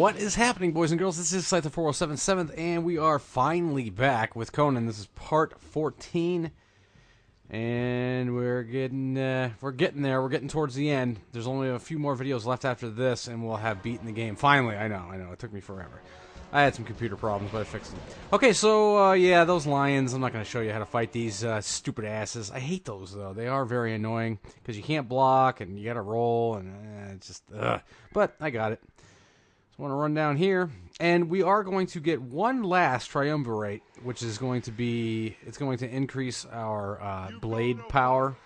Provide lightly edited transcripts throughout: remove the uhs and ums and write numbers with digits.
What is happening, boys and girls? This is Scythe 4077th, and we are finally back with Conan. This is part 14, and we're getting there. We're getting towards the end. There's only a few more videos left after this, and we'll have beaten the game. Finally, I know. It took me forever. I had some computer problems, but I fixed them. Okay, so, yeah, those lions. I'm not going to show you how to fight these stupid asses. I hate those, though. They are very annoying, because you can't block, and you got to roll, and it's just, ugh. But I got it. So I want to run down here, and we are going to get one last triumvirate, which is going to be, it's going to increase our blade power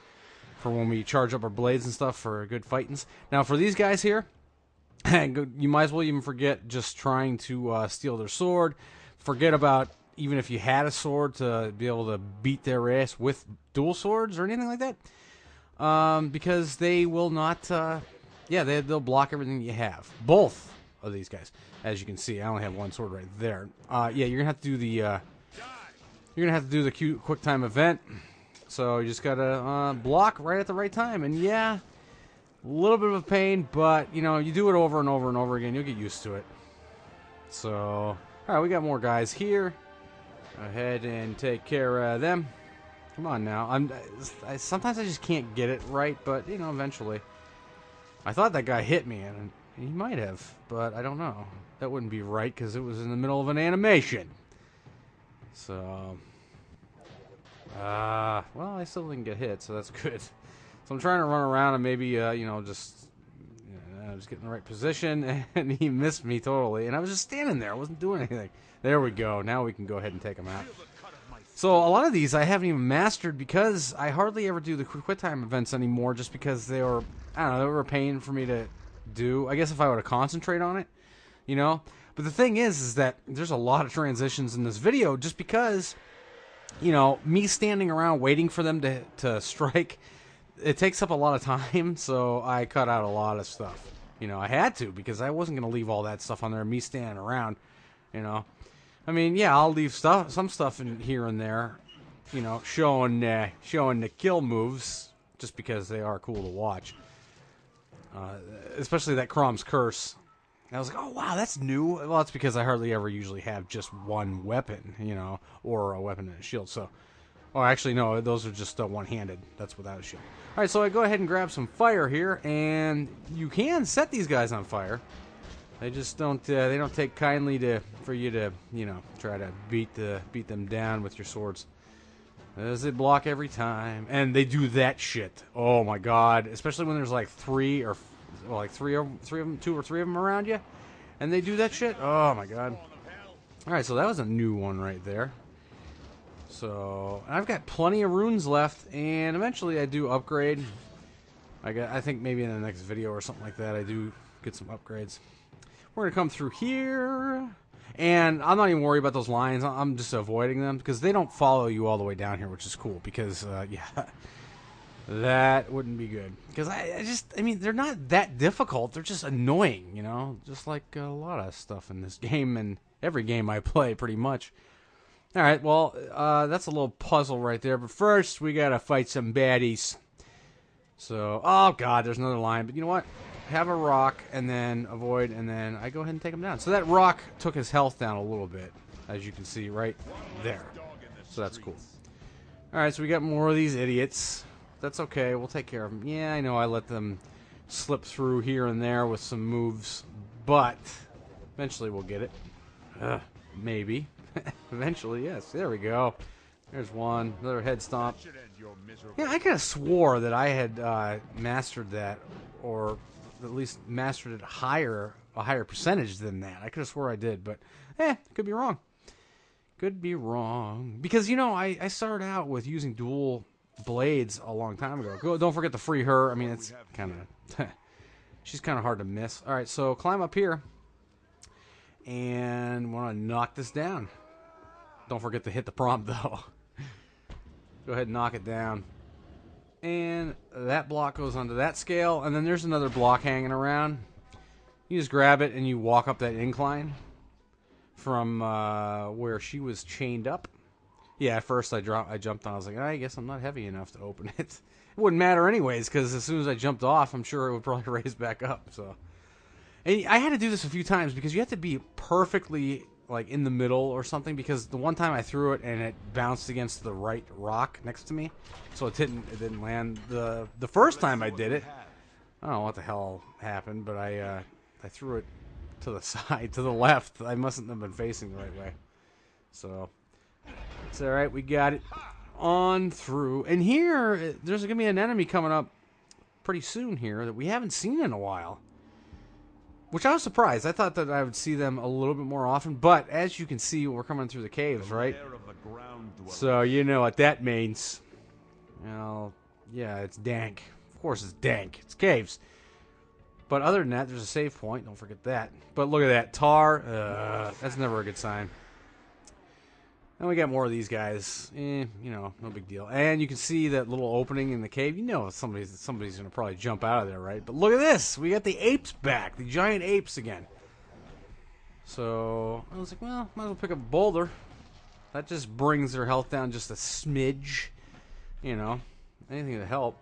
for when we charge up our blades and stuff for good fightings. Now, for these guys here, you might as well even forget just trying to steal their sword. Forget about even if you had a sword to be able to beat their ass with dual swords or anything like that. Because they will not, yeah, they'll block everything you have. Both of these guys. As you can see, I only have one sword right there. Yeah, you're gonna have to do the quick time event. So you just gotta block right at the right time, and yeah, a little bit of a pain, but you know, you do it over and over and over again, you'll get used to it. So, all right, we got more guys here. Go ahead and take care of them. Come on now. Sometimes I just can't get it right, but you know, eventually. I thought that guy hit me, and he might have, but I don't know. That wouldn't be right because it was in the middle of an animation. So, well, I still didn't get hit, so that's good. So I'm trying to run around and maybe, you know, just get in the right position, and he missed me totally. And I was just standing there. I wasn't doing anything. There we go. Now we can go ahead and take him out. So a lot of these I haven't even mastered because I hardly ever do the quick time events anymore just because they were, I don't know, they were a pain for me to do. I guess if I were to concentrate on it, you know. But the thing is that there's a lot of transitions in this video just because, you know, me standing around waiting for them to strike, it takes up a lot of time, so I cut out a lot of stuff. You know, I had to because I wasn't going to leave all that stuff on there, me standing around, you know. I mean, yeah, I'll leave some stuff in here and there, you know, showing the kill moves just because they are cool to watch. Especially that Crom's curse. I was like, oh, wow, that's new. Well, that's because I hardly ever usually have just one weapon, you know, or a weapon and a shield. So, oh, actually, no, those are just one-handed. That's without a shield. All right, so I go ahead and grab some fire here, and you can set these guys on fire. They just don't. They don't take kindly for you to, you know, try to beat them down with your swords. Does it block every time? And they do that shit. Oh my god! Especially when there's like three or two or three of them around you, and they do that shit. Oh my god! All right, so that was a new one right there. So I've got plenty of runes left, and eventually I do upgrade. I think maybe in the next video or something like that, I do get some upgrades. We're gonna come through here. And I'm not even worried about those lions. I'm just avoiding them because they don't follow you all the way down here, which is cool because, yeah, that wouldn't be good. Because I mean, they're not that difficult. They're just annoying, you know, just like a lot of stuff in this game and every game I play pretty much. All right, well, that's a little puzzle right there. But first, we got to fight some baddies. So, oh, God, there's another lion. But you know what? Have a rock and then avoid, and then I go ahead and take him down. So that rock took his health down a little bit, as you can see right there. So that's cool. Alright, so we got more of these idiots. That's okay, we'll take care of them. Yeah, I know I let them slip through here and there with some moves, but eventually we'll get it. Maybe. Eventually, yes. There we go. There's one. Another head stomp. Yeah, I could have swore that I had mastered that, or at least mastered it a higher percentage than that. I could have swore I did, but could be wrong. Could be wrong. Because, you know, I started out with using dual blades a long time ago. Don't forget to free her. I mean, it's kind of... she's kind of hard to miss. All right, so climb up here. And want to knock this down. Don't forget to hit the prompt, though. Go ahead and knock it down. And that block goes onto that scale, and then there's another block hanging around. You just grab it and you walk up that incline from where she was chained up. Yeah, at first I jumped on. I was like, I guess I'm not heavy enough to open it. It wouldn't matter anyways, because as soon as I jumped off, I'm sure it would probably raise back up. So, And I had to do this a few times because you have to be perfectly like in the middle or something, because the one time I threw it and it bounced against the right rock next to me, so it didn't land. The first time I did it, I don't know what the hell happened, but I threw it to the side, to the left. I mustn't have been facing the right way. So it's all right. We got it on through. And here, there's going to be an enemy coming up pretty soon here that we haven't seen in a while, which I was surprised. I thought that I would see them a little bit more often, but as you can see, we're coming through the caves, right? So you know what that means. Well, yeah, it's dank. Of course it's dank. It's caves. But other than that, there's a save point. Don't forget that. But look at that. Tar. That's never a good sign. And we got more of these guys. You know, no big deal. And you can see that little opening in the cave. You know somebody's going to probably jump out of there, right? But look at this. We got the apes back. The giant apes again. So I was like, well, might as well pick up a boulder. That just brings their health down just a smidge. You know, anything to help.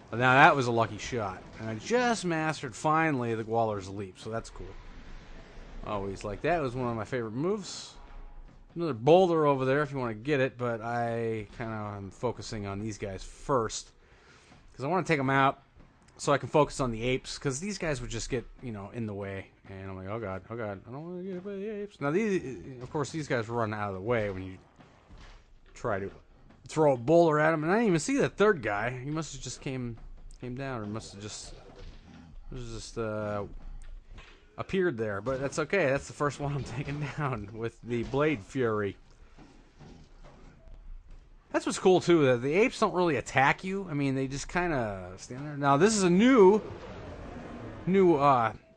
But now that was a lucky shot. And I just mastered, finally, the Waller's Leap. So that's cool. Always like that. It was one of my favorite moves. Another boulder over there if you want to get it, but I kind of am focusing on these guys first because I want to take them out so I can focus on the apes, because these guys would just get, you know, in the way, and I'm like, oh god, I don't want to get hit by the apes. Now these, of course, these guys run out of the way when you try to throw a boulder at them, and I didn't even see that third guy. He must have just came down, or must have just appeared there, but that's okay. That's the first one I'm taking down with the Blade Fury. That's what's cool too, that the apes don't really attack you. I mean, they just kind of stand there. Now this is a new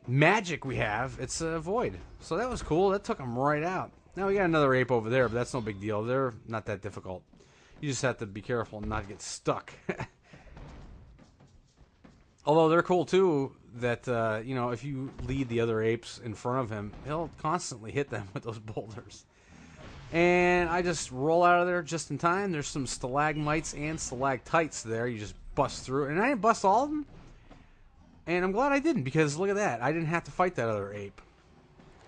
magic we have. It's a void, so that was cool. That took them right out. Now we got another ape over there, but that's no big deal. They're not that difficult. You just have to be careful and not get stuck. Although they're cool too, that you know, if you lead the other apes in front of him, he'll constantly hit them with those boulders. And I just roll out of there just in time. There's some stalagmites and stalactites there. You just bust through, and I didn't bust all of them. And I'm glad I didn't, because look at that. I didn't have to fight that other ape.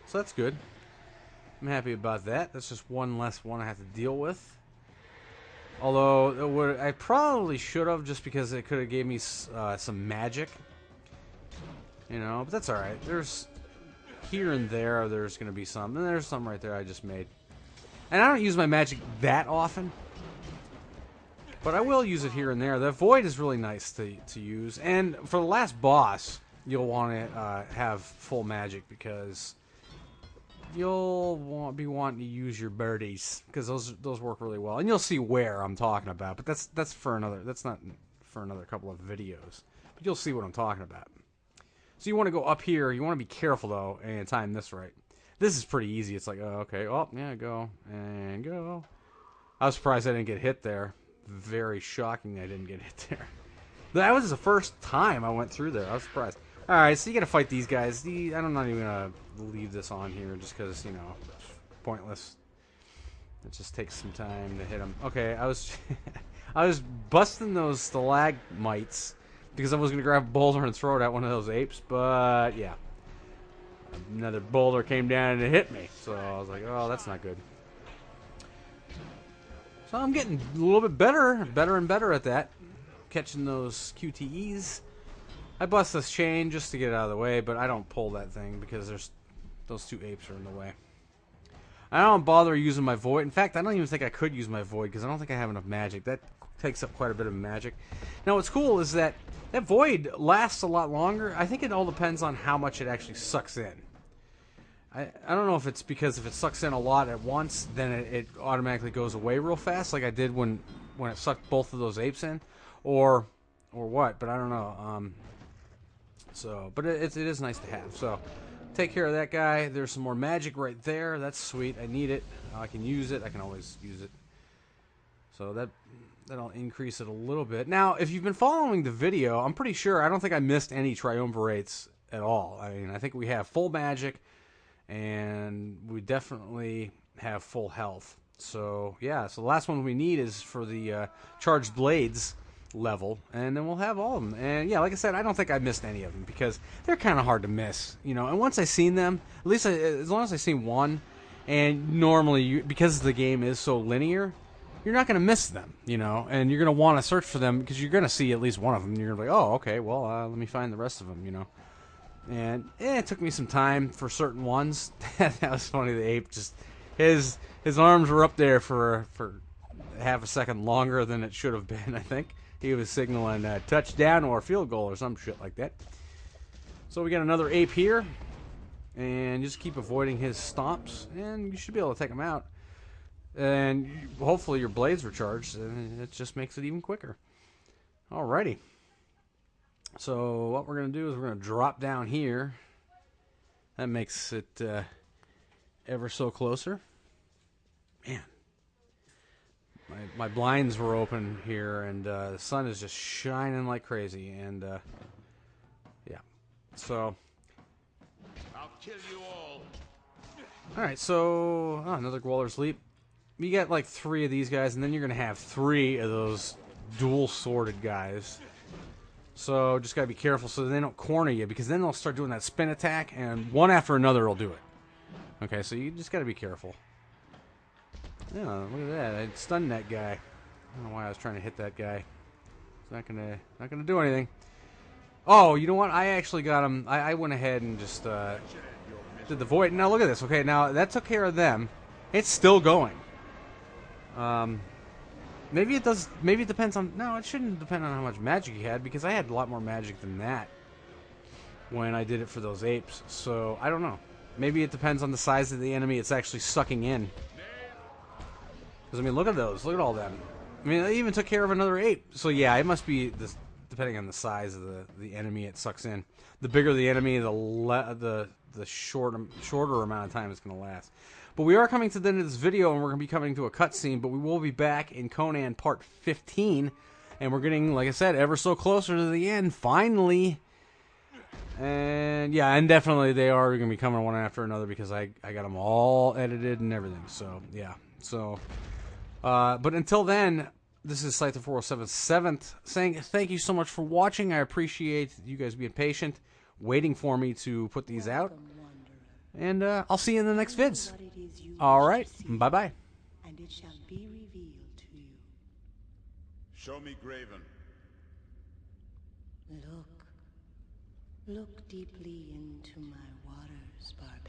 So that's good. I'm happy about that. That's just one less one I have to deal with. Although I probably should have, just because it could have gave me some magic, you know. But that's all right. There's here and there. There's going to be some, and there's some right there I just made. And I don't use my magic that often, but I will use it here and there. The void is really nice to use, and for the last boss, you'll want to have full magic, because you'll be wanting to use your birdies, because those work really well, and you'll see where I'm talking about. But that's for another. That's not for another couple of videos. But you'll see what I'm talking about. So you want to go up here. You want to be careful though and time this right. This is pretty easy. It's like, oh, okay, oh yeah, go and go. I was surprised I didn't get hit there. Very shocking I didn't get hit there. That was the first time I went through there. I was surprised. All right, so you got to fight these guys. I'm not even gonna leave this on here just because, you know, it's pointless. It just takes some time to hit them. Okay, I was I was busting those stalagmites because I was gonna grab a boulder and throw it at one of those apes, but yeah, another boulder came down and it hit me. So I was like, oh, that's not good. So I'm getting a little bit better and better at that, catching those QTEs. I bust this chain just to get it out of the way, but I don't pull that thing because those two apes are in the way. I don't bother using my void. In fact, I don't even think I could use my void because I don't think I have enough magic. That takes up quite a bit of magic. Now, what's cool is that void lasts a lot longer. I think it all depends on how much it actually sucks in. I don't know if it's because if it sucks in a lot at once, then it automatically goes away real fast, like I did when it sucked both of those apes in, or what. But I don't know. But it is nice to have. So take care of that guy. There's some more magic right there. That's sweet. I need it. I can use it. I can always use it. So that'll increase it a little bit. Now, if you've been following the video, I'm pretty sure I don't think I missed any triumvirates at all. I mean, I think we have full magic, and we definitely have full health. So yeah. So the last one we need is for the charged blades. level, and then we'll have all of them. And yeah, like I said, I don't think I missed any of them because they're kind of hard to miss, you know. And once I seen them, at least as long as I seen one, and normally because the game is so linear, you're not going to miss them, you know, and you're going to want to search for them because you're going to see at least one of them. And you're going to be like, oh, okay, well, let me find the rest of them, you know. And it took me some time for certain ones. That was funny. The ape just his arms were up there for half a second longer than it should have been. I think he was signaling a touchdown or field goal or some shit like that. So we got another ape here, and just keep avoiding his stomps, and you should be able to take him out. And hopefully your blades recharged, and it just makes it even quicker. Alrighty. So what we're going to do is we're going to drop down here. That makes it ever so closer. Man. My blinds were open here, and the sun is just shining like crazy. And, yeah. So. I'll kill you all. Alright, so another Gwaller's Leap. You get like 3 of these guys, and then you're going to have 3 of those dual-sworded guys. So just gotta be careful so they don't corner you, because then they'll start doing that spin attack, and one after another will do it. Okay, so you just gotta be careful. Yeah, look at that! I stunned that guy. I don't know why I was trying to hit that guy. It's not gonna do anything. Oh, you know what? I actually got him. I went ahead and just did the void. Now look at this. Okay, now that took care of them. It's still going. Maybe it does. Maybe it depends on. No, it shouldn't depend on how much magic you had, because I had a lot more magic than that when I did it for those apes. So I don't know. Maybe it depends on the size of the enemy it's actually sucking in. Because I mean, look at those. Look at all them. I mean, they even took care of another ape. So yeah, it must be this, depending on the size of the enemy it sucks in. The bigger the enemy, the shorter amount of time it's going to last. But we are coming to the end of this video, and we're going to be coming to a cutscene, but we will be back in Conan Part 15, and we're getting, like I said, ever so closer to the end, finally. And, yeah, and definitely they are going to be coming one after another, because I got them all edited and everything, so, yeah. So, but until then, this is Scyther407 saying thank you so much for watching. I appreciate you guys being patient, waiting for me to put these out. And I'll see you in the next vids. Alright, bye-bye. And it shall be revealed to you. Show me Graven. Look deeply into my waters, Barbarian.